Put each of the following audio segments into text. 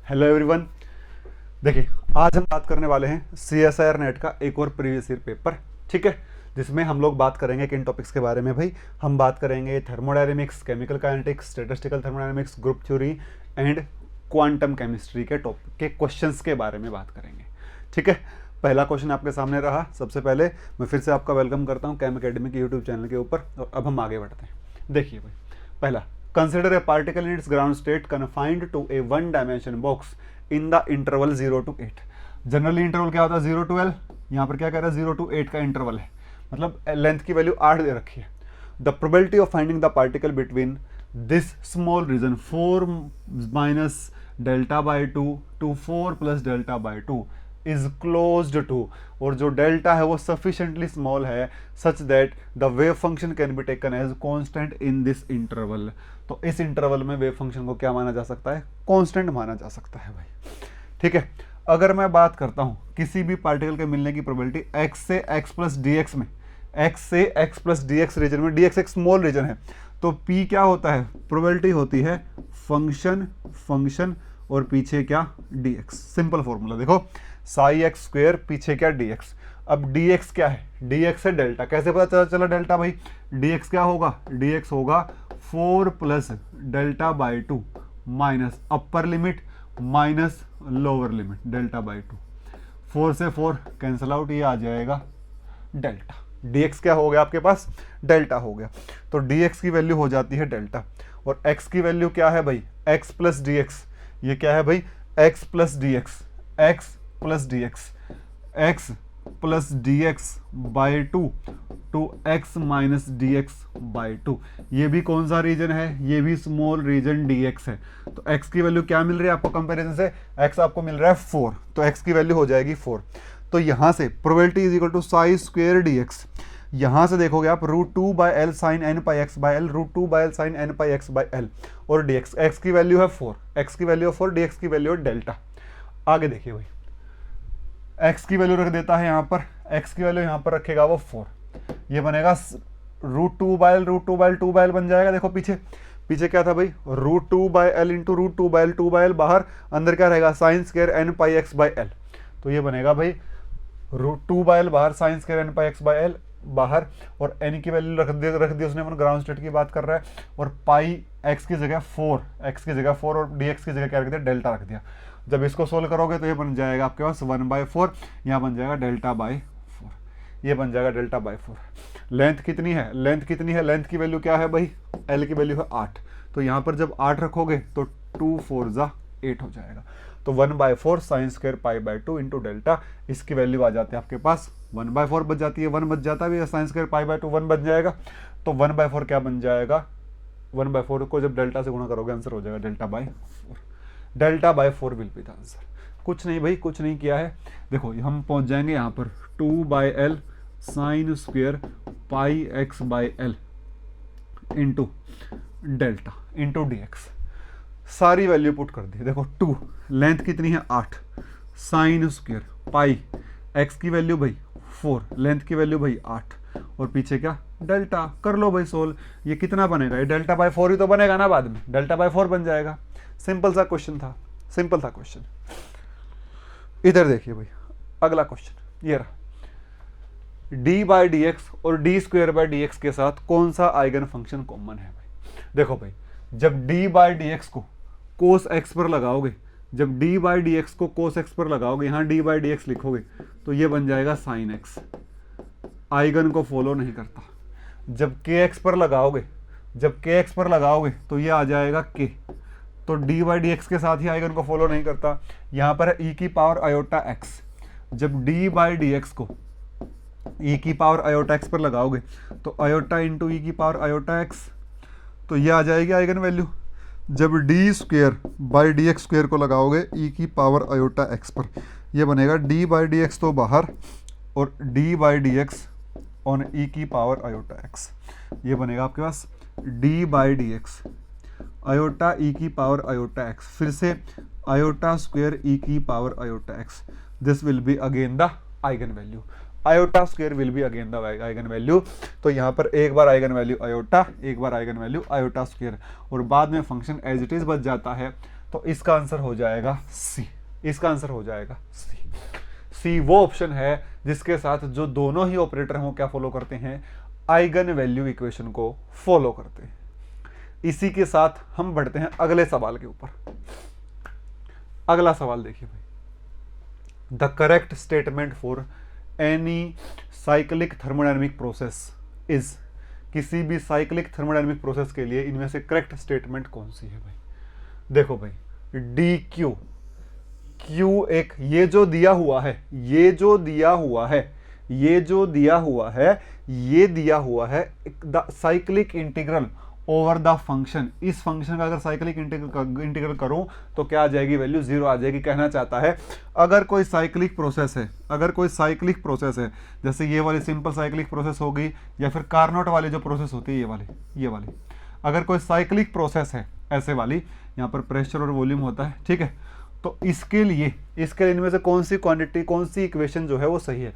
Hello everyone. देखिए, आज हम बात करने वाले हैं CSIR नेट का एक और प्रीवियस ईयर पेपर, ठीक है, जिसमें हम लोग बात करेंगे किन टॉपिक्स के बारे में भाई। हम बात करेंगे thermodynamics, chemical kinetics, statistical thermodynamics, group theory and quantum chemistry के टॉपिक के क्वेश्चंस के बारे में बात करेंगे, ठीक है। पहला क्वेश्चन आपके सामने रहा। सबसे पहले मैं फिर से आपका वेलकम करता हूँ कैम अकेडमी के यूट्यूब चैनल के ऊपर, और अब हम आगे बढ़ते हैं। देखिए भाई, पहला, consider a particle in its ground state confined to a one dimension box in the interval 0 to 8। Generally interval क्या होता है? 0 to L। यहाँ पर क्या कह रहा है? 0 to 8 का इंटरवल है, मतलब लेंथ की वैल्यू 8 दे रखी है। The probability of finding the particle between this small region 4 minus delta by 2 to 4 plus delta by 2 is closed to, और जो डेल्टा है वो सफिशिएंटली स्मॉल है such that the wave function can be taken as constant in this interval. तो इस interval में wave function को क्या माना जा सकता है? कांस्टेंट माना जा सकता है भाई, ठीक है। अगर मैं बात करता हूं किसी भी पार्टिकल के मिलने की प्रोबेबिलिटी x से x प्लस डी एक्स में, x से x plus d x region में, dx एक स्मॉल रीजन है, तो p क्या होता है? प्रोबेबिलिटी होती है फंक्शन और पीछे क्या? dx। सिंपल फॉर्मूला देखो, साई एक्स स्क्वेयर पीछे क्या? dx। अब dx क्या है? dx है डेल्टा। कैसे पता चला डेल्टा भाई? dx क्या होगा? dx होगा 4 plus delta by 2 minus upper limit minus lower limit delta by 2। 4 से 4 कैंसिल आउट, ये आ जाएगा डेल्टा। dx क्या हो गया आपके पास? डेल्टा हो गया। तो dx की वैल्यू हो जाती है डेल्टा, और x की वैल्यू क्या है भाई? x plus d x. ये क्या है भाई? x plus d x, x plus d x, x plus d x by 2 to x minus d x by 2। ये भी कौन सा रीजन है? ये भी स्मॉल रीजन dx है। तो x की वैल्यू क्या मिल रही है आपको कंपैरिजन से? x आपको मिल रहा है 4, तो x की वैल्यू हो जाएगी 4। तो यहां से probability is equal to psi square dx। यहां से देखोगे आप √2 by L sine n pi x by L, √2 by L sine n pi x by L, और dx, x की वैल्यू है 4, x की वैल्यू है 4, dx की वैल्यू है डेल्टा। आगे देखिए भाई, x की वैल्यू रख देता है यहाँ पर, x की वैल्यू यहाँ पर रखेगा वो 4, ये बनेगा √2 by L, √2 by L 2 by L बन जाएगा। देखो पीछे क्या था भाई? √2 by L into √2 by L 2 by L, बाहर अंदर क्या रहेगा? Sine square n pi x by L. तो ये बनेगा भाई √2 बाई एल बाहर, sine square n pi x by L बाहर, और एन की वैल्यू रख दी उसने, मन ग्राउंड स्टेट की बात कर रहा है, और पाई एक्स की जगह 4, एक्स की जगह 4 और dx की जगह क्या रख दिया? डेल्टा रख दिया। जब इसको सोल्व करोगे तो ये बन जाएगा आपके पास 1/4, यहाँ बन जाएगा डेल्टा बाई 4, ये बन जाएगा डेल्टा बाई 4। लेंथ कितनी है? लेंथ कितनी है? लेंथ की वैल्यू क्या है भाई? एल की वैल्यू है 8, तो यहाँ पर जब 8 रखोगे तो 2 4 जा 8 हो जाएगा। तो 1/4 sine square pi by 2 into delta, इसकी वैल्यू आ जाती है आपके पास 1/4 बच जाती है, 1 बच जाता है, साइन स्क्वायर पाई बाई 2 1 बच जाएगा। तो 1/4 क्या बन जाएगा? 1/4 को जब डेल्टा से गुणा करोगे आंसर हो जाएगा delta by 4। Delta by 4 will be the answer. कुछ नहीं भाई, कुछ नहीं किया है। देखो हम पहुंच जाएंगे यहाँ पर 2 by L sine square pi x by L into delta into D x. सारी वैल्यू पुट कर दी। देखो 2, लेंथ कितनी है? 8, साइन स्क्वेयर पाई, एक्स की वैल्यू भाई 4, लेंथ की वैल्यू भाई 8, और पीछे क्या? डेल्टा। कर लो भाई सोल्व। ये कितना बनेगा? ये डेल्टा बाई 4 ही तो बनेगा ना बाद में, डेल्टा बाई 4 बन जाएगा। सिंपल सा क्वेश्चन था, सिंपल था क्वेश्चन। इधर देखिए भाई, अगला क्वेश्चन ये रहा। डी बाई डी एक्स और D square by D x के साथ कौन सा आइगन फंक्शन कॉमन है भाई? देखो भाई, जब डी बाई डी एक्स को कोस एक्स पर लगाओगे, जब डी बाई डी एक्स को कोस एक्स पर लगाओगे, यहाँ डी बाई डी एक्स लिखोगे तो ये बन जाएगा साइन एक्स। आइगन को फॉलो नहीं करता। जब के एक्स पर लगाओगे, जब के एक्स पर लगाओगे तो ये आ जाएगा के, तो डी बाई डी एक्स के साथ ही आइगन को फॉलो नहीं करता। यहाँ पर है ई की पावर आयोटा एक्स। जब डी बाई डी एक्स को ई की पावर आयोटा एक्स पर लगाओगे तो आयोटा इंटू ई की पावर आयोटा एक्स, तो ये आ जाएगी आइगन वैल्यू। जब D square by D x square को लगाओगे ई की पावर आयोटा एक्स पर, ये बनेगा डी बाई डी एक्स तो बाहर, और D by D X on E की पावर आयोटा एक्स, ये बनेगा आपके पास D by D X iota E की पावर आयोटा एक्स, फिर से आयोटा स्क्वेयर ई की power iota x. This will be again the eigen value. Iota square will be again the eigen value. तो यहाँ पर एक बार आइगन वैल्यू आयोटा, एक बार eigen value iota square, और बाद में फंक्शन एज इट इज बच जाता है। तो इसका आंसर हो जाएगा सी, इसका आंसर हो जाएगा सी। सी वो ऑप्शन है जिसके साथ जो दोनों ही ऑपरेटर हैं वो क्या फॉलो करते हैं, आइगन वैल्यू इक्वेशन को फॉलो करते हैं। इसी के साथ हम बढ़ते हैं अगले सवाल के ऊपर। अगला सवाल देखिए भाई, the correct statement for any cyclic thermodynamic process is, किसी भी साइक्लिक थर्मोडायनेमिक प्रोसेस के लिए इनमें से करेक्ट स्टेटमेंट कौन सी है भाई। देखो भाई, डी क्यू, क्यू एक ये जो दिया हुआ है, ये जो दिया हुआ है, ये जो दिया हुआ है, ये दिया हुआ है the cyclic integral over the function. इस फंक्शन का अगर साइक्लिक इंटीग्रल करूं तो क्या आ जाएगी, वैल्यू 0 आ जाएगी। कहना चाहता है अगर कोई साइक्लिक प्रोसेस है, अगर कोई साइक्लिक प्रोसेस है, जैसे ये वाली सिंपल साइक्लिक प्रोसेस होगी या फिर कार्नोट वाली जो प्रोसेस होती है, ये वाली अगर कोई साइक्लिक प्रोसेस है ऐसे वाली, यहाँ पर प्रेशर और वॉल्यूम होता है, ठीक है, तो इसके लिए इनमें से कौन सी क्वांटिटी, कौन सी इक्वेशन जो है वो सही है।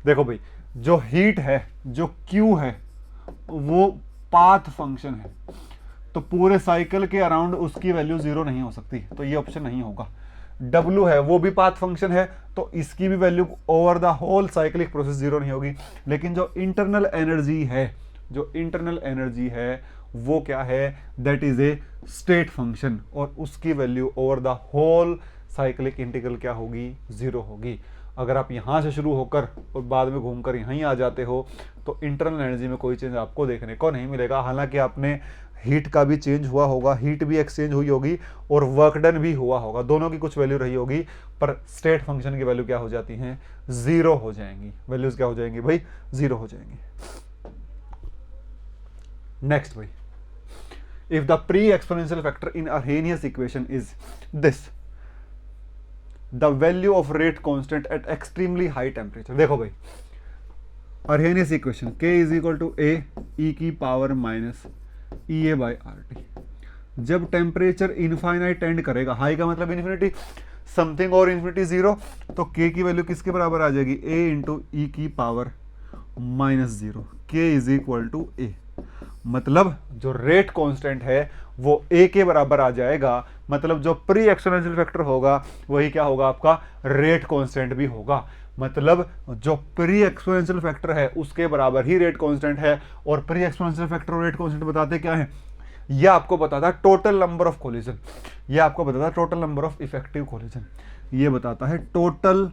देखो भाई, जो हीट है, जो क्यू है, वो पाथ फंक्शन है, तो पूरे साइकिल के अराउंड उसकी वैल्यू 0 नहीं हो सकती, तो ये ऑप्शन नहीं होगा। W है, वो भी पाथ फंक्शन है, तो इसकी भी value over the whole cyclic process 0 नहीं होगी। लेकिन जो इंटरनल एनर्जी है, जो इंटरनल एनर्जी है वो क्या है, that is a state function, और उसकी value over the whole cyclic integral क्या होगी, 0 होगी। अगर आप यहाँ से शुरू होकर और बाद में घूमकर यहीं आ जाते हो तो इंटरनल एनर्जी में कोई चेंज आपको देखने को नहीं मिलेगा। हालांकि आपने हीट का भी चेंज हुआ होगा, हीट भी एक्सचेंज हुई होगी और वर्क डन भी हुआ होगा, दोनों की कुछ वैल्यू रही होगी, पर स्टेट फंक्शन की वैल्यू क्या हो जाती हैं, 0 हो जाएंगी। वैल्यूज क्या हो जाएंगी भाई, 0 हो जाएंगी। नेक्स्ट भाई, if the pre exponential factor in Arrhenius equation is this, the value of rate constant at extremely high temperature. देखो भाई, Arrhenius equation k is equal to A E की power minus E A by R T, जब temperature infinite tend करेगा, high का मतलब infinity, something और infinity 0, तो k की वैल्यू किसके बराबर आ जाएगी, a इंटू ई की power minus 0, k is equal to A. मतलब जो रेट कांस्टेंट है वो a के बराबर आ जाएगा, मतलब जो प्री एक्सपोनेंशियल फैक्टर होगा वही क्या होगा, आपका रेट कांस्टेंट भी होगा। मतलब जो प्री एक्सपोनेंशियल फैक्टर है उसके बराबर ही रेट कांस्टेंट है, और प्री एक्सपोनेंशियल फैक्टर और रेट कांस्टेंट बताते क्या है, यह आपको बताता है टोटल नंबर ऑफ कोलिजन, यह आपको बताता है total number of effective collision, ये बताता है टोटल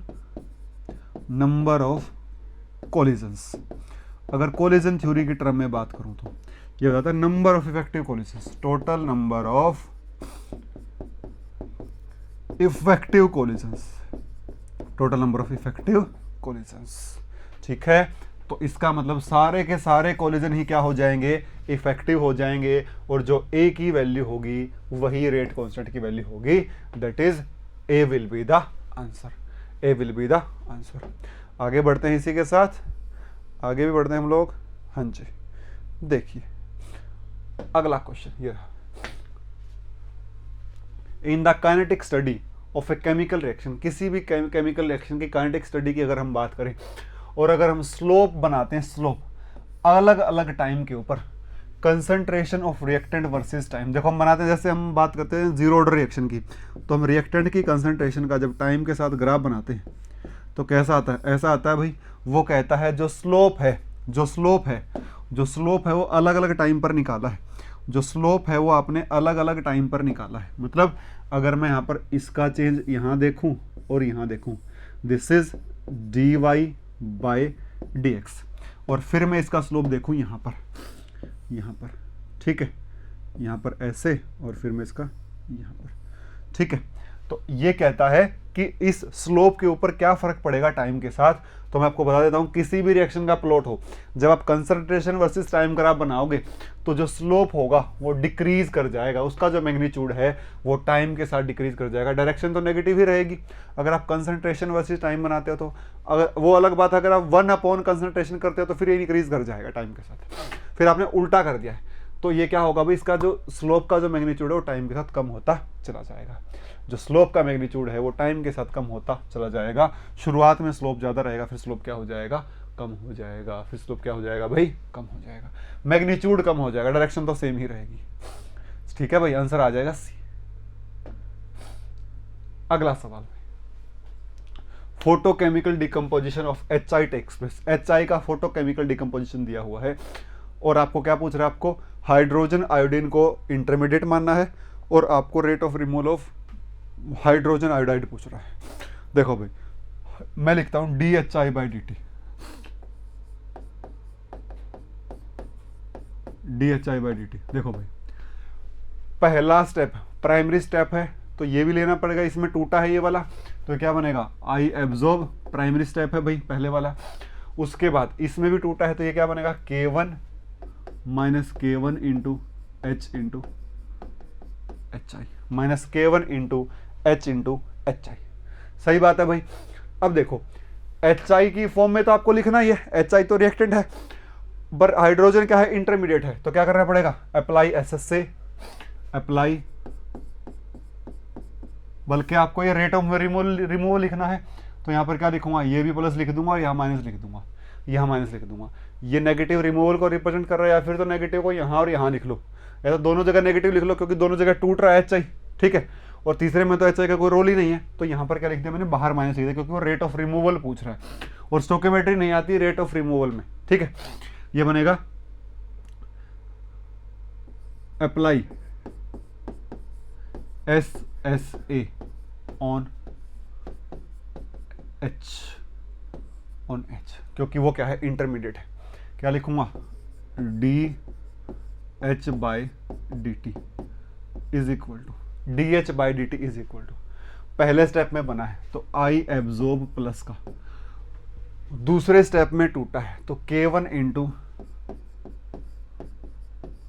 नंबर ऑफ कोलिजन्स। अगर कोलिजन थ्योरी की टर्म में बात करूं तो ये बताता है number of effective collisions, total number of effective collisions, total number of effective collisions. ठीक है, तो इसका मतलब सारे के सारे कोलिजन ही क्या हो जाएंगे, इफेक्टिव हो जाएंगे, और जो ए की वैल्यू होगी वही रेट कांस्टेंट की वैल्यू होगी, that is A will be the answer, A will be the answer. आगे बढ़ते हैं, इसी के साथ आगे भी बढ़ते हैं हम लोग। हाँ जी, देखिए अगला क्वेश्चन ये रहा, in the kinetic study of a chemical reaction, किसी भी केमिकल रिएक्शन की काइनेटिक स्टडी की अगर हम बात करें और अगर हम स्लोप बनाते हैं, स्लोप अलग अलग टाइम के ऊपर, concentration of reactant versus time, देखो हम बनाते हैं, जैसे हम बात करते हैं जीरो ऑर्डर रिएक्शन की, तो हम रिएक्टेंट की कंसंट्रेशन का जब टाइम के साथ ग्राफ बनाते हैं तो कैसा आता है, ऐसा आता है भाई। वो कहता है जो स्लोप है, जो स्लोप है वो अलग अलग टाइम पर निकाला है, जो स्लोप है वो आपने अलग अलग टाइम पर निकाला है। मतलब अगर मैं यहाँ पर इसका चेंज यहाँ देखूँ और यहाँ देखूँ, this is d y by D x, और फिर मैं इसका स्लोप देखूँ यहाँ पर, ठीक है, यहाँ पर ऐसे, और फिर मैं इसका यहाँ पर, ठीक है। तो ये कहता है कि इस स्लोप के ऊपर क्या फर्क पड़ेगा टाइम के साथ। तो मैं आपको बता देता हूँ, किसी भी रिएक्शन का प्लॉट हो, जब आप कंसंट्रेशन वर्सेस टाइम ग्राफ बनाओगे तो जो स्लोप होगा वो डिक्रीज कर जाएगा, उसका जो मैग्नीट्यूड है वो टाइम के साथ डिक्रीज कर जाएगा। डायरेक्शन तो नेगेटिव ही रहेगी अगर आप कंसंट्रेशन वर्सेस टाइम बनाते हो तो, अगर वो अलग बात है अगर आप 1 कंसंट्रेशन करते हो तो फिर ये इंक्रीज कर जाएगा टाइम के साथ, फिर आपने उल्टा कर दिया है, तो ये क्या होगा भाई, इसका जो स्लोप का जो मैग्नीट्यूड है वो टाइम के साथ कम होता चला जाएगा। जो स्लोप का मैग्नीट्यूड है वो टाइम के साथ कम होता चला जाएगा। शुरुआत में स्लोप ज़्यादा रहेगा, फिर स्लोप क्या हो जाएगा, कम हो जाएगा, फिर स्लोप क्या हो जाएगा भाई, कम हो जाएगा, मैग्नीट्यूड कम हो जाएगा, डायरेक्शन तो सेम ही रहेगी। ठीक है भाई, आंसर आ जाएगा सी। अगला सवाल, photochemical decomposition of HI takes place. HI का फोटोकेमिकल डिकम्पोजिशन दिया हुआ है और आपको क्या पूछ रहा है, आपको हाइड्रोजन आयोडीन को इंटरमीडिएट मानना है और आपको rate of removal of hydrogen iodide पूछ रहा है। देखो भाई, मैं लिखता हूं DHI/dt, DHI/dt। देखो भाई, पहला स्टेप प्राइमरी स्टेप है तो ये भी लेना पड़ेगा, इसमें टूटा है ये वाला, तो क्या बनेगा आई एब्जॉर्ब, प्राइमरी स्टेप है भाई पहले वाला। उसके बाद इसमें भी टूटा है तो ये क्या बनेगा K1 minus K1 into H into HI, minus K1 into H into HI। सही बात है भाई। अब देखो HI की फॉर्म में तो आपको लिखना ही है, HI तो रिएक्टेंट है, पर हाइड्रोजन क्या है, इंटरमीडिएट है, तो क्या करना पड़ेगा, अप्लाई SS से, अप्लाई, बल्कि आपको ये रेट ऑफ रिमूवल लिखना है तो यहाँ पर क्या लिखूंगा, ये भी प्लस लिख दूंगा और यहाँ माइनस लिख दूंगा, यहाँ माइनस लिख दूंगा। ये नेगेटिव रिमूवल को रिप्रेजेंट कर रहा है, या फिर तो नेगेटिव को यहाँ और यहाँ लिख लो, या तो दोनों जगह नेगेटिव लिख लो क्योंकि दोनों जगह टूट रहा है HI, ठीक है। और तीसरे में तो HI का कोई रोल ही नहीं है, तो यहाँ पर क्या लिख दिया मैंने, बाहर माइनस लिख दिया क्योंकि वो रेट ऑफ रिमूवल पूछ रहा है और स्टोकियोमेट्री नहीं आती रेट ऑफ रिमूवल में, ठीक है। ये बनेगा अप्लाई SSA ऑन H, क्योंकि वो क्या है, इंटरमीडिएट है। क्या लिखूंगा, DH/dt is equal to, DH/dt is equal to, पहले स्टेप में बना है तो आई एब्जॉर्ब प्लस का, दूसरे स्टेप में टूटा है तो K1 into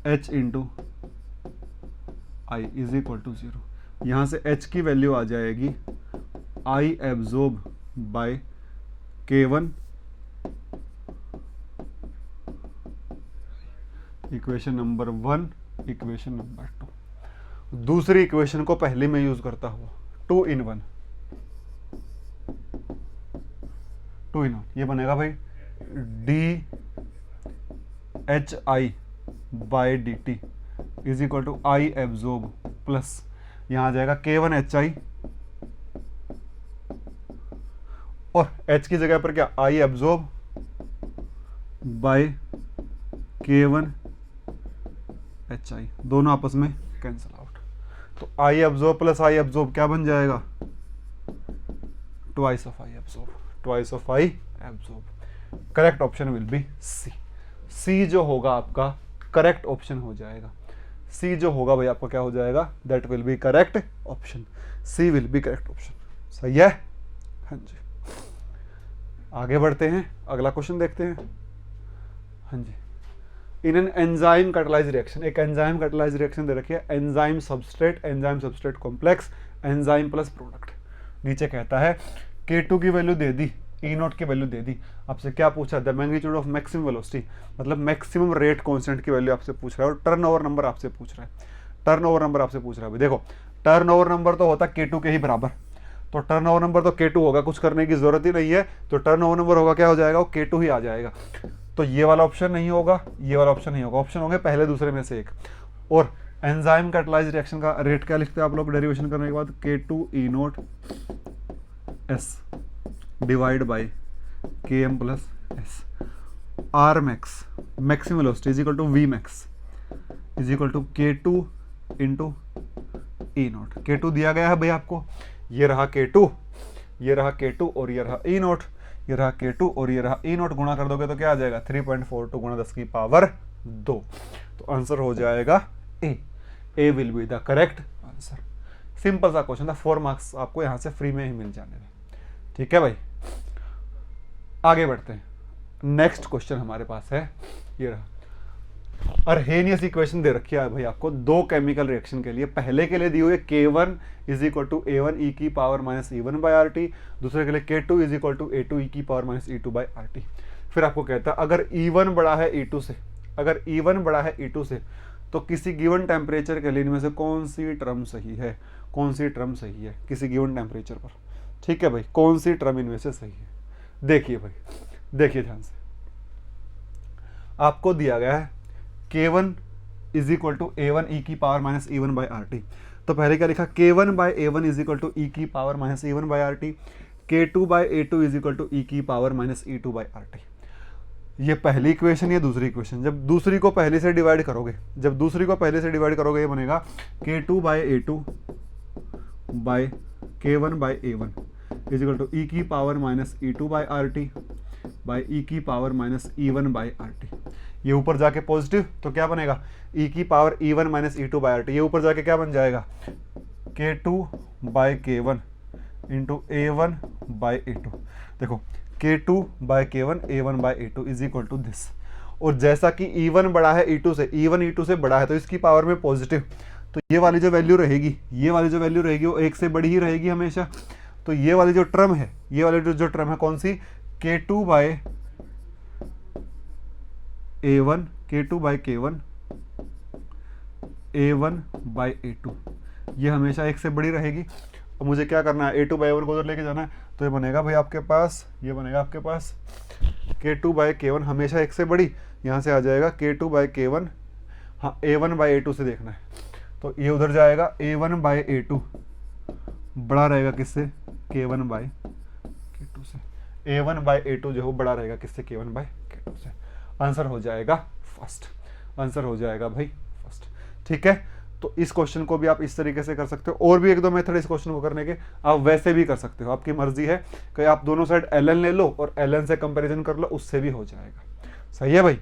H into I is equal to 0। यहां से H की वैल्यू आ जाएगी I absorb by K1, equation number 1, equation number 2। दूसरी इक्वेशन को पहले में यूज करता हुआ 2 in 1, 2 in 1, ये बनेगा भाई DHI/dt is equal to I absorb plus, यहां आ जाएगा K1 HI और H की जगह पर क्या, आई एब्जॉर्ब बाय K1 HI, दोनों आपस में कैंसिल आउट, तो I absorb plus I absorb क्या बन जाएगा, twice of I absorb, twice of I absorb. Correct option will be C. C जो होगा आपका करेक्ट ऑप्शन हो जाएगा, सी जो होगा भाई आपका क्या हो जाएगा, that will be correct option, C will be correct option. सही है, हाँ जी। आगे बढ़ते हैं, अगला क्वेश्चन देखते हैं। हाँ जी, in an enzyme catalyse reaction, एक एंजाइम कैटालाइज रिएक्शन दे रखी है, enzyme substrate complex, enzyme plus product. नीचे कहता है K2 की वैल्यू दे दी, E0 की वैल्यू दे दी, आपसे क्या पूछा, the magnitude of maximum velocity, मतलब मैक्सिमम रेट कांस्टेंट की वैल्यू आपसे पूछ रहा है और टर्नओवर नंबर आपसे पूछ रहा है, टर्नओवर नंबर आपसे पूछ रहा है। देखो टर्नओवर नंबर तो होता K2 के ही बराबर, तो टर्नओवर नंबर तो K2 होगा, कुछ करने की जरूरत ही नहीं है, तो टर्नओवर नंबर होगा क्या हो जाएगा, वो K2 ही आ जाएगा। तो ये वाला ऑप्शन नहीं होगा, ये वाला ऑप्शन नहीं होगा, ऑप्शन होंगे पहले दूसरे में से एक। और एंजाइम कैटालाइज रिएक्शन का रेट क्या लिखते हैं आप लोग डेरिवेशन करने के बाद, K2E0 S divide by Km plus S, R max maximum velocity is equal to V max is equal to K2 into E0। K2 दिया गया है भाई आपको, ये रहा K2, ये रहा K2 और ये रहा E0, ये रहा K2 और ये रहा E0, गुणा कर दोगे तो क्या आ जाएगा 3.42 गुणा 10 की पावर 2, तो आंसर हो जाएगा A will be the correct answer. Simple सा क्वेश्चन था, 4 मार्क्स आपको यहां से फ्री में ही मिल जाने में, ठीक है भाई। आगे बढ़ते हैं, नेक्स्ट क्वेश्चन हमारे पास है, ये रहा, अर्हेनियस इक्वेशन दे रखी है भाई आपको दो केमिकल रिएक्शन के लिए। पहले के लिए दी हुई है K1 is equal to A1 e की power minus E1 by RT, दूसरे के लिए K2 is equal to A2 e की power minus E2 by RT। फिर आपको कहता है अगर E1 बड़ा है E2 से, अगर E1 बड़ा है E2 से, तो किसी गिवन टेम्परेचर के लिए इनमें से कौन सी टर्म सही है, कौन सी टर्म सही है किसी गिवन टेम्परेचर पर, ठीक है भाई, कौन सी टर्म इनमें से सही है। देखिए भाई, देखिए ध्यान से, आपको दिया गया है K1 is equal to A1 e की power minus E1 by RT। तो पहले क्या लिखा, k1/a1 is equal to E की power minus e1/rt, k2/a2 is equal to E की पावर माइनस e2/rt। ये पहली इक्वेशन, ये दूसरी इक्वेशन। जब दूसरी को पहले से डिवाइड करोगे, ये बनेगा k2/a2 by k1/a1 is equal to E की पावर माइनस e2/rt बाय ई की पावर माइनस e1/rt। ये ऊपर जाके पॉजिटिव तो क्या बनेगा, ई की पावर e1 माइनस e2/rt। ये ऊपर जाके क्या बन जाएगा, k2/k1 इंटू a1/a2। देखो k2/k1 a1/a2 is equal to this. और जैसा कि e1 बड़ा है e2 से, e1 e2 से बड़ा है, तो इसकी पावर में पॉजिटिव, तो ये वाली जो वैल्यू रहेगी, वो एक से बड़ी ही रहेगी हमेशा। तो ये वाली जो टर्म है, कौन सी, k2/a1 k2/k1 a1/a2, ये हमेशा एक से बड़ी रहेगी। और मुझे क्या करना है, a2/a1 को उधर लेके जाना है, तो ये बनेगा भाई आपके पास k2/k1 हमेशा एक से बड़ी, यहाँ से आ जाएगा k2/k1, हाँ a1/a2 से देखना है, तो ये उधर जाएगा a1/a2 बड़ा रहेगा किससे, k1/k2 से। a1/a2 जो है बड़ा रहेगा किससे, k1/k2 से। आंसर हो जाएगा फर्स्ट, ठीक है। तो इस क्वेश्चन को भी आप इस तरीके से कर सकते हो, और भी एक दो मेथड इस क्वेश्चन को करने के, आप वैसे भी कर सकते हो, आपकी मर्जी है कि आप दोनों साइड ln ले लो और ln से कंपैरिजन कर लो, उससे भी हो जाएगा। सही है भाई।